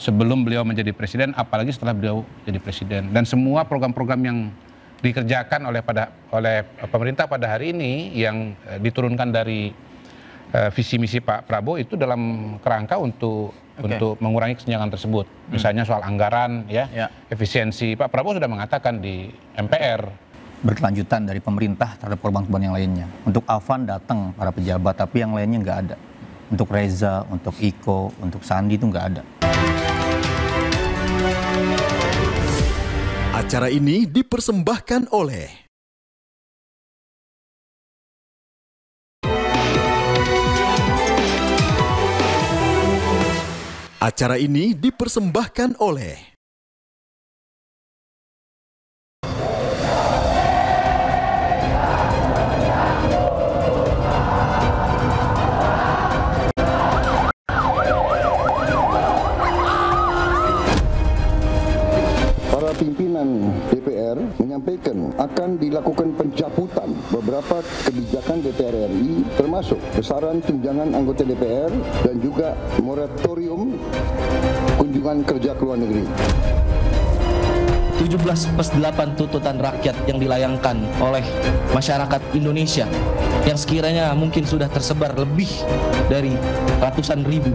sebelum beliau menjadi presiden, apalagi setelah beliau jadi presiden. Dan semua program-program yang dikerjakan oleh pemerintah pada hari ini yang diturunkan dari visi misi Pak Prabowo itu dalam kerangka untuk mengurangi kesenjangan tersebut. Misalnya soal anggaran, efisiensi. Pak Prabowo sudah mengatakan di MPR. Berkelanjutan dari pemerintah terhadap korban-korban yang lainnya. Untuk Afan datang para pejabat, tapi yang lainnya nggak ada. Untuk Reza, untuk Iko, untuk Sandi itu nggak ada. Acara ini dipersembahkan oleh Acara ini dipersembahkan oleh pimpinan DPR menyampaikan akan dilakukan pencabutan beberapa kebijakan DPR RI termasuk besaran tunjangan anggota DPR dan juga moratorium kunjungan kerja ke luar negeri. 17+8 tuntutan rakyat yang dilayangkan oleh masyarakat Indonesia yang sekiranya mungkin sudah tersebar lebih dari ratusan ribu.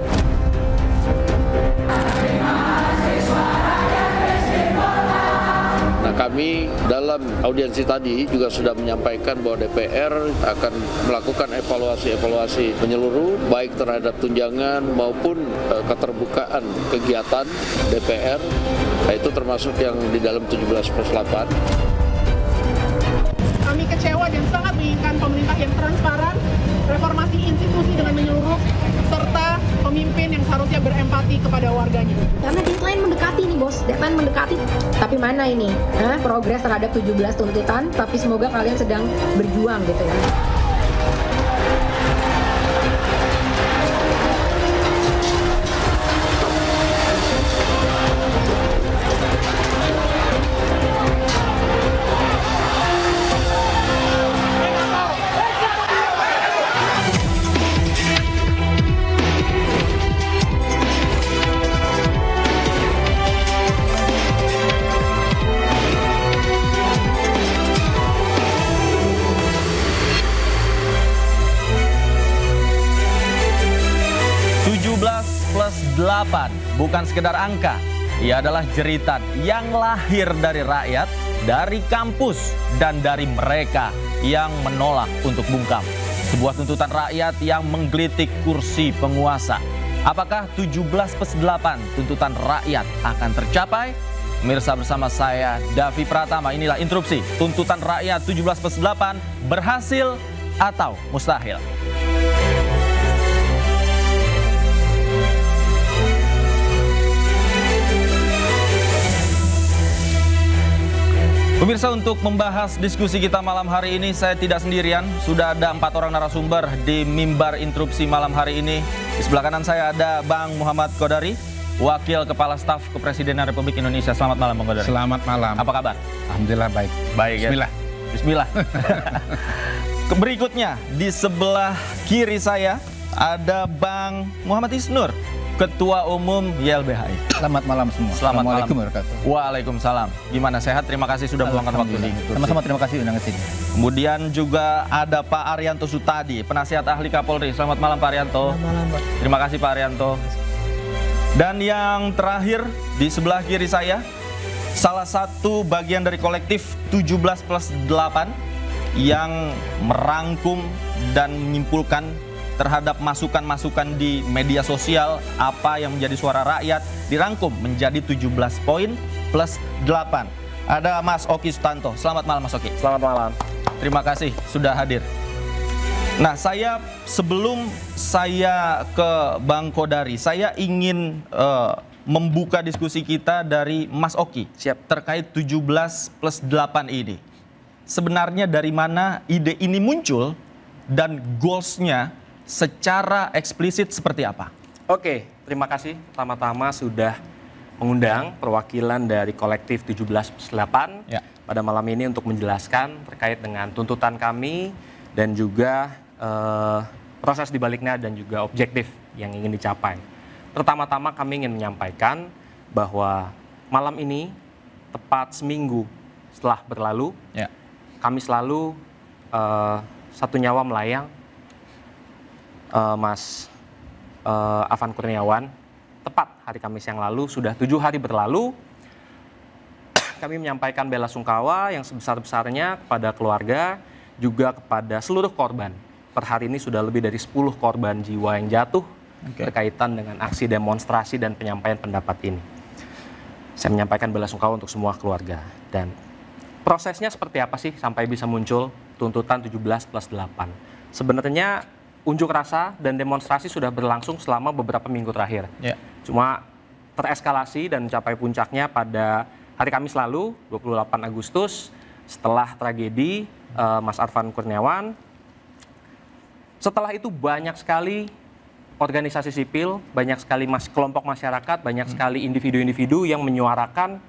Kami dalam audiensi tadi juga sudah menyampaikan bahwa DPR akan melakukan evaluasi menyeluruh baik terhadap tunjangan maupun keterbukaan kegiatan DPR, itu termasuk yang di dalam 17+8. Kami kecewa dan sangat menginginkan pemerintah yang transparan, reformasi institusi dengan menyeluruh, serta pemimpin yang seharusnya berempati kepada warganya. Karena deadline mendekati nih bos, deadline mendekati. Tapi mana ini? Progres terhadap 17 tuntutan, tapi semoga kalian sedang berjuang gitu ya. Bukan sekedar angka, ia adalah jeritan yang lahir dari rakyat, dari kampus, dan dari mereka yang menolak untuk bungkam. Sebuah tuntutan rakyat yang menggelitik kursi penguasa. Apakah 17+8 tuntutan rakyat akan tercapai? Pemirsa, bersama saya Davi Pratama, inilah interupsi. Tuntutan rakyat 17+8 berhasil atau mustahil? Pemirsa, untuk membahas diskusi kita malam hari ini, saya tidak sendirian. Sudah ada 4 orang narasumber di mimbar interupsi malam hari ini. Di sebelah kanan saya ada Bang Muhammad Kodari, Wakil Kepala Staf Kepresidenan Republik Indonesia. Selamat malam, Bang Kodari. Selamat malam. Apa kabar? Alhamdulillah baik. Baik ya? Bismillah. Bismillah. Berikutnya, di sebelah kiri saya ada Bang Muhammad Isnur, Ketua Umum YLBHI. Selamat malam semua. Selamat malam. Warahmatullahi. Waalaikumsalam. Gimana, sehat? Terima kasih sudah meluangkan waktu di interupsi. Sama-sama, terima kasih undangan sini. Kemudian juga ada Pak Arianto Sutadi, Penasihat Ahli Kapolri. Selamat malam Pak Arianto. Selamat malam, Pak. Terima kasih Pak Arianto. Dan yang terakhir di sebelah kiri saya, salah satu bagian dari kolektif 17+8 yang merangkum dan menyimpulkan terhadap masukan-masukan di media sosial, apa yang menjadi suara rakyat, dirangkum menjadi 17 poin plus 8. Ada Mas Oki Sutanto. Selamat malam Mas Oki. Selamat malam. Terima kasih sudah hadir. Nah, sebelum saya ke Bang Kodari, saya ingin membuka diskusi kita dari Mas Oki. Siap. Terkait 17+8 ini. Sebenarnya dari mana ide ini muncul dan goals-nya secara eksplisit seperti apa? Oke, terima kasih pertama-tama sudah mengundang perwakilan dari kolektif 17+8 pada malam ini untuk menjelaskan terkait dengan tuntutan kami dan juga proses dibaliknya dan juga objektif yang ingin dicapai. Pertama-tama kami ingin menyampaikan bahwa malam ini tepat seminggu setelah berlalu, kami selalu satu nyawa melayang Mas Afan Kurniawan. Tepat hari Kamis yang lalu, sudah 7 hari berlalu, kami menyampaikan bela sungkawa yang sebesar-besarnya kepada keluarga, juga kepada seluruh korban. Per hari ini sudah lebih dari 10 korban jiwa yang jatuh berkaitan dengan aksi demonstrasi dan penyampaian pendapat ini. Saya menyampaikan bela sungkawa untuk semua keluarga. Dan prosesnya seperti apa sih sampai bisa muncul tuntutan 17+8? Sebenarnya unjuk rasa dan demonstrasi sudah berlangsung selama beberapa minggu terakhir. Cuma tereskalasi dan mencapai puncaknya pada hari Kamis lalu, 28 Agustus, setelah tragedi Mas Afan Kurniawan. Setelah itu banyak sekali organisasi sipil, banyak sekali kelompok masyarakat, banyak sekali individu-individu yang menyuarakan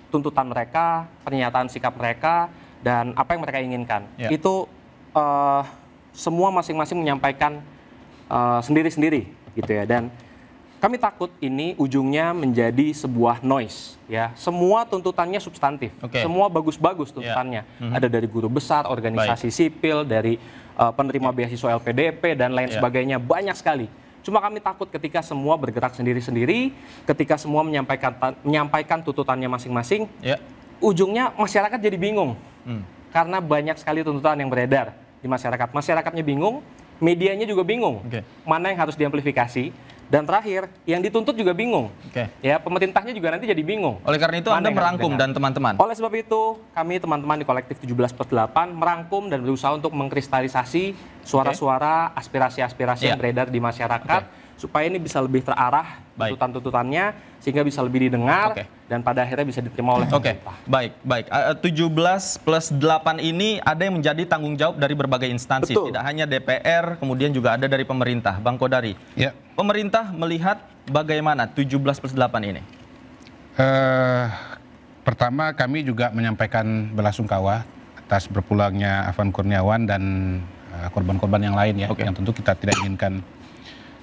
tuntutan mereka, pernyataan sikap mereka, dan apa yang mereka inginkan. Itu semua masing-masing menyampaikan sendiri-sendiri gitu ya. Dan kami takut ini ujungnya menjadi sebuah noise ya. Semua tuntutannya substantif, semua bagus-bagus tuntutannya. Ada dari guru besar, organisasi sipil, dari penerima beasiswa LPDP dan lain sebagainya, banyak sekali. Cuma kami takut ketika semua bergerak sendiri-sendiri, ketika semua menyampaikan tuntutannya masing-masing, ujungnya masyarakat jadi bingung. Karena banyak sekali tuntutan yang beredar di masyarakat. Masyarakatnya bingung, medianya juga bingung. Mana yang harus diamplifikasi. Dan terakhir, yang dituntut juga bingung. Ya, pemerintahnya juga nanti jadi bingung. Oleh karena itu Anda merangkum dan teman-teman. Oleh sebab itu, kami teman-teman di kolektif 17+8 merangkum dan berusaha untuk mengkristalisasi suara-suara, aspirasi-aspirasi yang beredar di masyarakat supaya ini bisa lebih terarah tuntutan-tuntutannya, sehingga bisa lebih didengar dan pada akhirnya bisa diterima oleh pemerintah. Baik. 17+8 ini ada yang menjadi tanggung jawab dari berbagai instansi, tidak hanya DPR, kemudian juga ada dari pemerintah. Bang Kodari, pemerintah melihat bagaimana 17+8 ini? Pertama, kami juga menyampaikan belasungkawa atas berpulangnya Afan Kurniawan dan korban-korban yang lain ya, yang tentu kita tidak inginkan.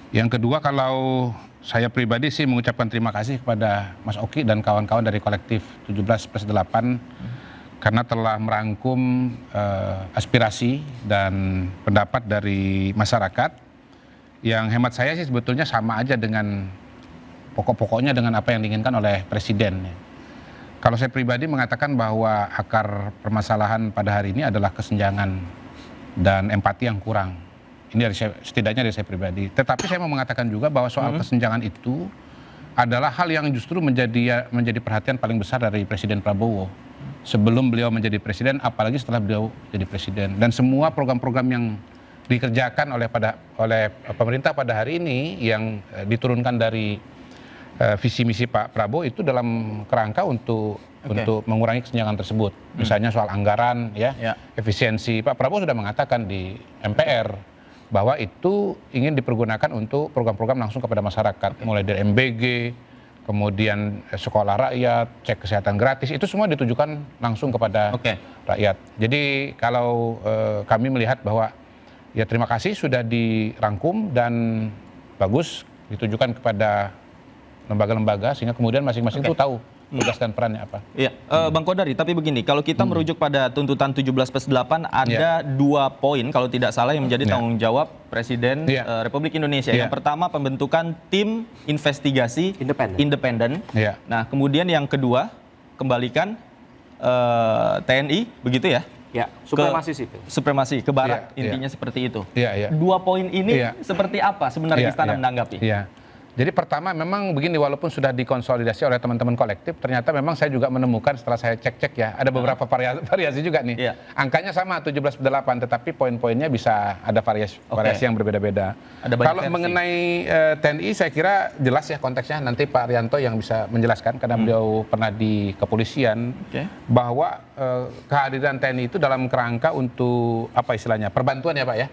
Yang kedua, kalau saya pribadi sih mengucapkan terima kasih kepada Mas Oki dan kawan-kawan dari kolektif 17+8 karena telah merangkum aspirasi dan pendapat dari masyarakat yang hemat saya sih sebetulnya sama aja dengan pokok-pokoknya dengan apa yang diinginkan oleh Presiden. Kalau saya pribadi mengatakan bahwa akar permasalahan pada hari ini adalah kesenjangan dan empati yang kurang. Ini setidaknya dari saya pribadi. Tetapi saya mau mengatakan juga bahwa soal kesenjangan itu adalah hal yang justru menjadi perhatian paling besar dari Presiden Prabowo sebelum beliau menjadi presiden, apalagi setelah beliau jadi presiden. Dan semua program-program yang dikerjakan oleh pemerintah pada hari ini yang diturunkan dari visi misi Pak Prabowo itu dalam kerangka untuk mengurangi kesenjangan tersebut. Misalnya soal anggaran, efisiensi. Pak Prabowo sudah mengatakan di MPR bahwa itu ingin dipergunakan untuk program-program langsung kepada masyarakat, mulai dari MBG, kemudian sekolah rakyat, cek kesehatan gratis, itu semua ditujukan langsung kepada rakyat. Jadi kalau kami melihat bahwa ya terima kasih sudah dirangkum dan bagus ditujukan kepada lembaga-lembaga sehingga kemudian masing-masing itu tahu tugas dan perannya apa. Iya, Bang Kodari, tapi begini, kalau kita merujuk pada tuntutan 17+8 ada 2 poin kalau tidak salah yang menjadi tanggung jawab Presiden Republik Indonesia. Yang pertama, pembentukan tim investigasi independen. Nah, kemudian yang kedua, kembalikan TNI, begitu ya? Ya, supremasi sipil. Supremasi ke barat, intinya seperti itu. 2 poin ini seperti apa sebenarnya istana menanggapi? Jadi pertama memang begini, walaupun sudah dikonsolidasi oleh teman-teman kolektif, ternyata memang saya juga menemukan setelah saya cek-cek ya, ada beberapa variasi juga nih. Angkanya sama 17+8, tetapi poin-poinnya bisa ada variasi yang berbeda-beda. Kalau mengenai TNI saya kira jelas ya konteksnya, nanti Pak Arianto yang bisa menjelaskan karena beliau pernah di kepolisian, bahwa kehadiran TNI itu dalam kerangka untuk apa istilahnya, perbantuan ya Pak ya.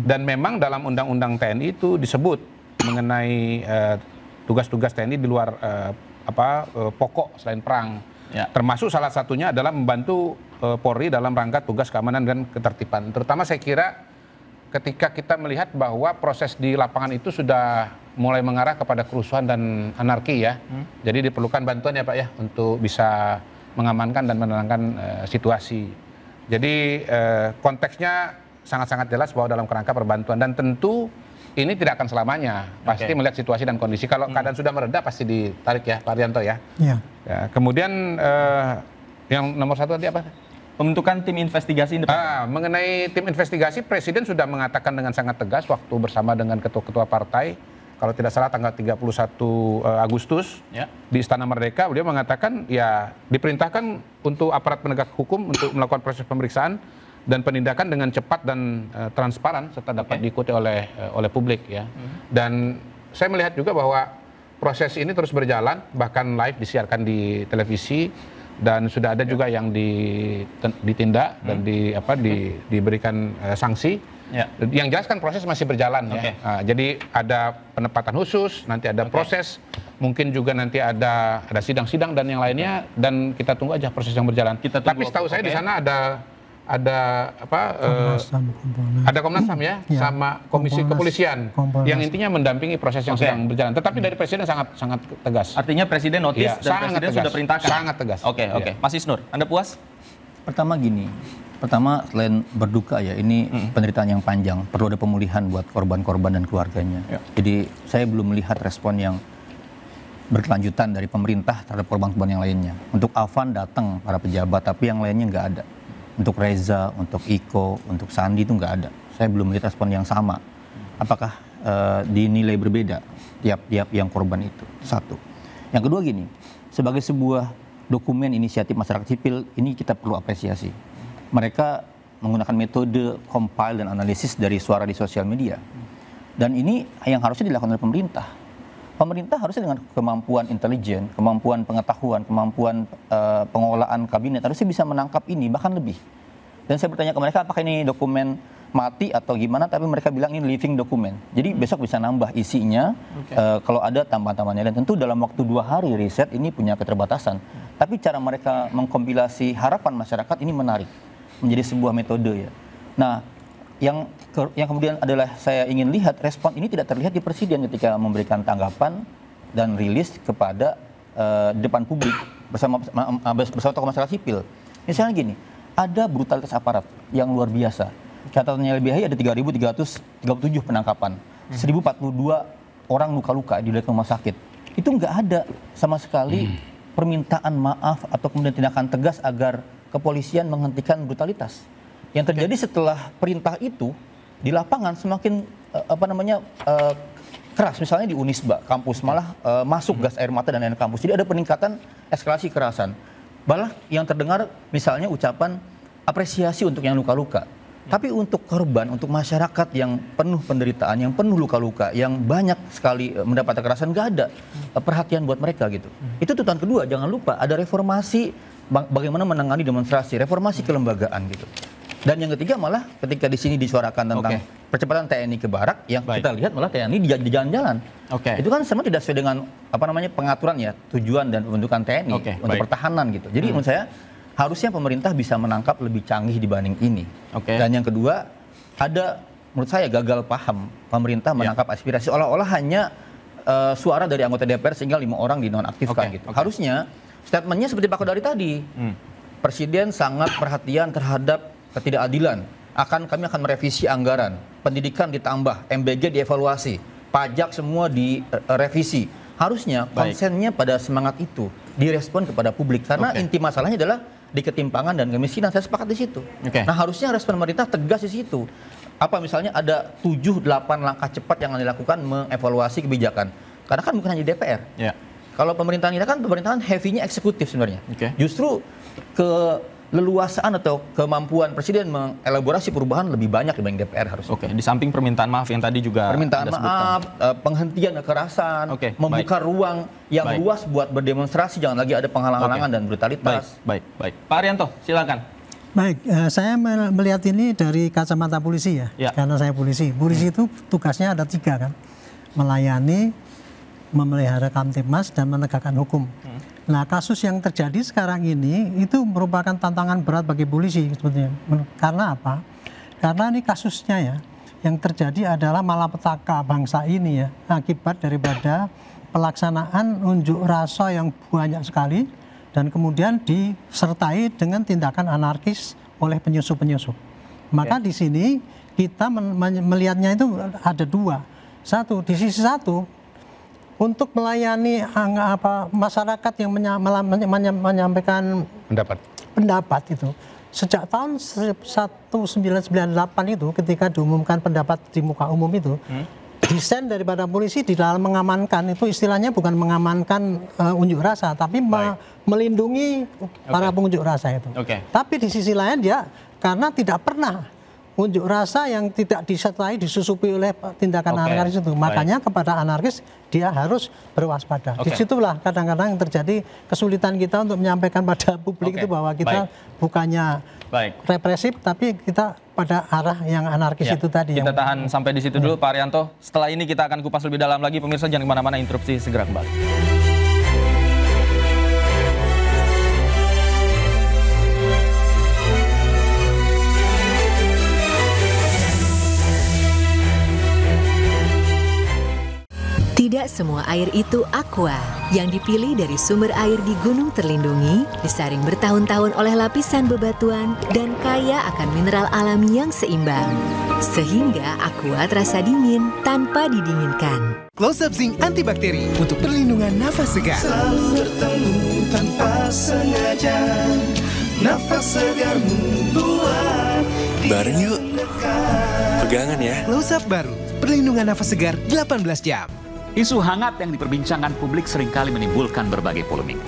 Dan memang dalam undang-undang TNI itu disebut mengenai tugas-tugas TNI di luar pokok selain perang, termasuk salah satunya adalah membantu Polri dalam rangka tugas keamanan dan ketertiban. Terutama saya kira ketika kita melihat bahwa proses di lapangan itu sudah mulai mengarah kepada kerusuhan dan anarki ya. Jadi diperlukan bantuan ya Pak ya untuk bisa mengamankan dan menenangkan situasi. Jadi konteksnya sangat-sangat jelas bahwa dalam kerangka perbantuan, dan tentu ini tidak akan selamanya. Pasti melihat situasi dan kondisi. Kalau keadaan sudah mereda pasti ditarik ya Pak Arianto ya. Ya, kemudian yang nomor satu tadi apa? Pembentukan tim investigasi independen. Mengenai tim investigasi, Presiden sudah mengatakan dengan sangat tegas waktu bersama dengan ketua-ketua partai, kalau tidak salah tanggal 31 Agustus di Istana Merdeka, beliau mengatakan ya diperintahkan untuk aparat penegak hukum untuk melakukan proses pemeriksaan dan penindakan dengan cepat dan transparan serta dapat diikuti oleh publik ya. Dan saya melihat juga bahwa proses ini terus berjalan, bahkan live disiarkan di televisi. Dan sudah ada juga yang ditindak dan diberikan sanksi. Yang jelas kan proses masih berjalan ya. Jadi ada penempatan khusus, nanti ada proses, mungkin juga nanti ada sidang-sidang dan yang lainnya, dan kita tunggu aja proses yang berjalan. Tapi setahu saya di sana ada Komnas HAM ya, sama Komisi Kepolisian yang intinya mendampingi proses yang sedang berjalan. Tetapi dari Presiden sangat tegas. Artinya Presiden notis dan Presiden sudah perintahkan. Sangat tegas. Oke. Mas Isnur, Anda puas? Pertama selain berduka ya, ini penderitaan yang panjang, perlu ada pemulihan buat korban-korban dan keluarganya. Jadi saya belum melihat respon yang berkelanjutan dari pemerintah terhadap korban-korban yang lainnya. Untuk Afan datang para pejabat, tapi yang lainnya nggak ada. Untuk Reza, untuk Iko, untuk Sandi itu nggak ada. Saya belum melihat respon yang sama. Apakah dinilai berbeda tiap-tiap yang korban itu? Satu. Yang kedua gini, sebagai sebuah dokumen inisiatif masyarakat sipil, ini kita perlu apresiasi. Mereka menggunakan metode compile dan analisis dari suara di sosial media. Dan ini yang harusnya dilakukan oleh pemerintah. Pemerintah harusnya dengan kemampuan intelijen, kemampuan pengetahuan, kemampuan pengelolaan kabinet harusnya bisa menangkap ini, bahkan lebih. Dan saya bertanya ke mereka apakah ini dokumen mati atau gimana, tapi mereka bilang ini living dokumen. Jadi besok bisa nambah isinya kalau ada tambahan-tambahannya. Dan tentu dalam waktu 2 hari riset ini punya keterbatasan. Tapi cara mereka mengkompilasi harapan masyarakat ini menarik, menjadi sebuah metode ya. Nah, yang kemudian adalah saya ingin lihat respon ini tidak terlihat di Presiden ketika memberikan tanggapan dan rilis kepada depan publik bersama tokoh masyarakat sipil. Misalnya gini, ada brutalitas aparat yang luar biasa. Catatannya LBHI ada 3.337 penangkapan, 1.042 orang luka-luka di rumah sakit. Itu nggak ada sama sekali permintaan maaf atau kemudian tindakan tegas agar kepolisian menghentikan brutalitas. Yang terjadi setelah perintah itu di lapangan semakin keras. Misalnya di Unisba kampus malah masuk gas air mata dan air kampus. Jadi ada peningkatan eskalasi kekerasan. Malah yang terdengar misalnya ucapan apresiasi untuk yang luka-luka. Tapi untuk korban, untuk masyarakat yang penuh penderitaan, yang penuh luka-luka, yang banyak sekali mendapat kekerasan, nggak ada perhatian buat mereka gitu. Itu tuntutan kedua. Jangan lupa ada reformasi bagaimana menangani demonstrasi, reformasi kelembagaan gitu. Dan yang ketiga malah ketika di sini disuarakan tentang percepatan TNI ke Barak, yang kita lihat malah TNI di jalan-jalan. Itu kan semua tidak sesuai dengan pengaturan ya, tujuan dan pembentukan TNI untuk pertahanan gitu. Jadi menurut saya harusnya pemerintah bisa menangkap lebih canggih dibanding ini. Dan yang kedua, ada menurut saya gagal paham pemerintah menangkap aspirasi seolah-olah hanya suara dari anggota DPR sehingga 5 orang dinonaktifkan gitu. Harusnya statementnya seperti Pak Kodari tadi. Presiden sangat perhatian terhadap ketidakadilan. Kami akan merevisi anggaran, pendidikan ditambah, MBG dievaluasi, pajak semua direvisi. Harusnya konsennya pada semangat itu direspon kepada publik karena inti masalahnya adalah di ketimpangan dan kemiskinan. Saya sepakat di situ. Nah, harusnya respon pemerintah tegas di situ. Apa misalnya ada 7-8 langkah cepat yang dilakukan mengevaluasi kebijakan. Karena kan bukan hanya di DPR. Kalau pemerintahan kita kan pemerintahan heavy-nya eksekutif sebenarnya. Justru keleluasaan atau kemampuan Presiden mengelaborasi perubahan lebih banyak dibanding DPR harus. Di samping permintaan maaf yang tadi juga permintaan maaf, penghentian kekerasan, membuka ruang yang luas buat berdemonstrasi, jangan lagi ada penghalang-halangan dan brutalitas. Baik. Pak Arianto, silakan. Baik, saya melihat ini dari kacamata polisi ya, karena saya polisi. Polisi itu tugasnya ada 3 kan, melayani, memelihara Kamtibmas dan menegakkan hukum. Nah, kasus yang terjadi sekarang ini itu merupakan tantangan berat bagi polisi sebetulnya. Karena apa? Karena ini kasusnya ya, yang terjadi adalah malapetaka bangsa ini ya, akibat daripada pelaksanaan unjuk rasa yang banyak sekali dan kemudian disertai dengan tindakan anarkis oleh penyusup-penyusup. Maka di sini kita melihatnya itu ada dua. Satu, di sisi satu, untuk melayani masyarakat yang menyampaikan pendapat itu. Sejak tahun 1998 itu ketika diumumkan pendapat di muka umum itu, desain daripada polisi di dalam mengamankan itu istilahnya bukan mengamankan unjuk rasa, tapi melindungi para pengunjuk rasa itu. Tapi di sisi lain dia karena tidak pernah unjuk rasa yang tidak disertai disusupi oleh tindakan anarkis itu, makanya kepada anarkis dia harus berwaspada. Disitulah kadang-kadang terjadi kesulitan kita untuk menyampaikan pada publik itu bahwa kita bukannya represif, tapi kita pada arah yang anarkis itu tadi. Kita tahan sampai di situ dulu, Pak Haryanto. Setelah ini kita akan kupas lebih dalam lagi. Pemirsa jangan kemana-mana, interupsi segera kembali. Tidak semua air itu aqua. Yang dipilih dari sumber air di gunung terlindungi, disaring bertahun-tahun oleh lapisan bebatuan, dan kaya akan mineral alami yang seimbang. Sehingga aqua terasa dingin tanpa didinginkan. Close Up Zinc Antibakteri untuk perlindungan nafas segar. Selalu bertemu tanpa sengaja, nafas segar membuat bareng yuk. Pegangan ya. Close Up baru, perlindungan nafas segar 18 jam. Isu hangat yang diperbincangkan publik seringkali menimbulkan berbagai polemik.